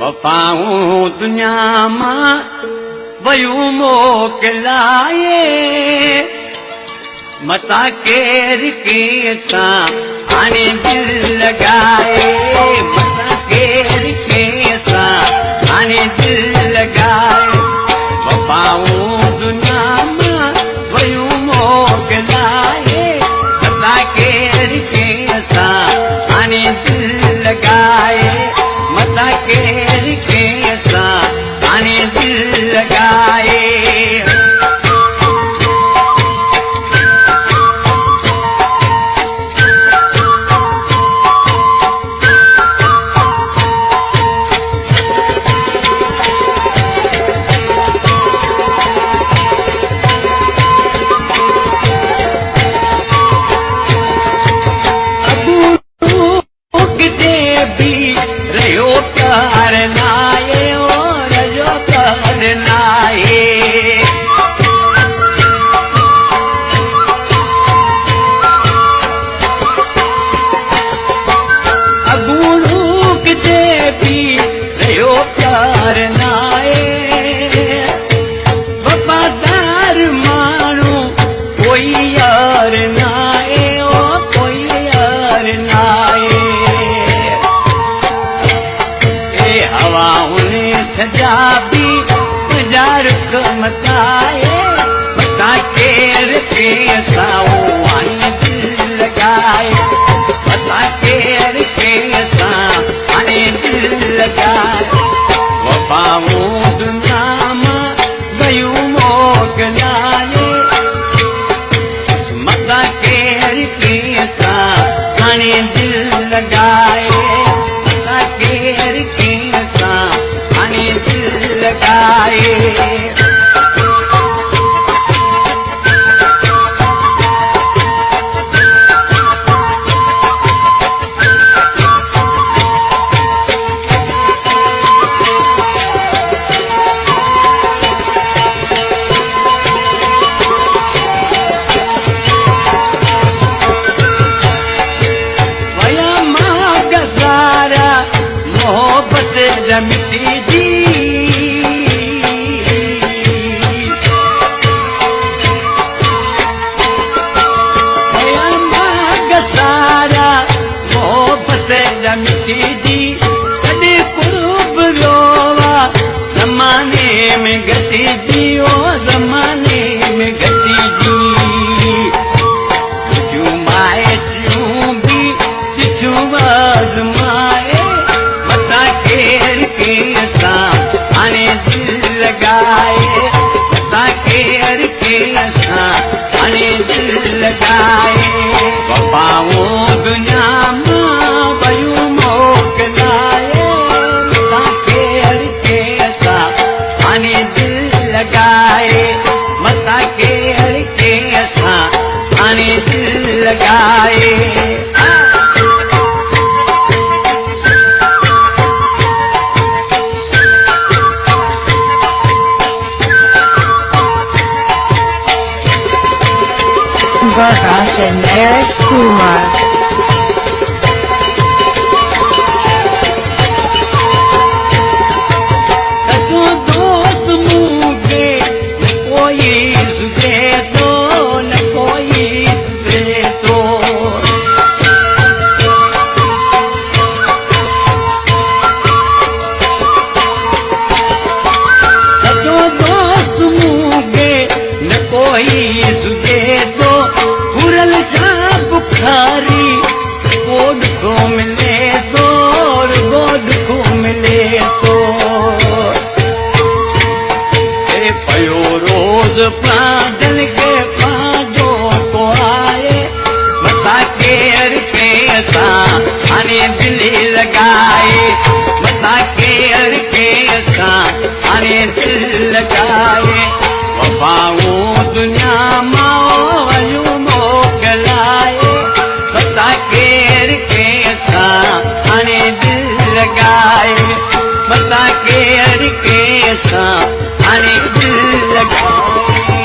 वफ़ाऊं दुनिया मां वयूं मोकिलाए मता केर कंहिंसां हाणे दिलि लॻाए मता केर कंहिंसां हाणे दिलि लॻाए वफ़ाऊं दुनिया मां वयूं मोकिलाए मता केर कंहिंसां हाणे दिलि लॻाए मता केर कंहिंसां हाणे दिलि लॻाए वफ़ादार माण्हू कोई यार नाहे ओ कोई यार नाहे ए हवाउनि सजा बि गुज़ार मताए मता केर कंहिंसां हाणे दिलि लॻाए मता केर कंहिंसां हाणे दिलि लॻाए वफ़ाऊं दुनिया मां वयूं मोकिलाए मता केर कंहिंसां हाणे दिलि लॻाए मता केर कंहिंसां हाणे दिलि लॻाए मिटी जी सारा मोहबत मिटी जी सॼे कुरूब रोवा ज़माने में घटी जी ओ ज़माने में घटी जी तिथियूं माए तियूं बि तिथियूं आज़माए मता केर कंहिंसां हाणे दिलि लॻाए मता केर कंहिंसां हाणे दिलि लॻाए वफ़ाऊं दुनिया मां वयूं मोकिलाए मता केर कंहिंसां हाणे दिलि लॻाए मता केर कंहिंसां हाणे दिलि लॻाए Barack and Eric Kumar. दोस्त मुझे कोई सुझे तो न कोई सुझे तो दोस्त मुझे न कोई सुझे तो बुखारी गोद को मिले तो गोद को मिले तो पयो रोज पागल के पाजो को आए मता केर कंहिंसां हाणे दिलि लॻाए मता केर कंहिंसां हाणे दिलि लॻाए वफ़ाऊं दुनिया मां वयूं मोकिलाए मता केर कंहिंसां हाणे दिलि लॻाए मता केर कंहिंसां हाणे दिलि लॻाए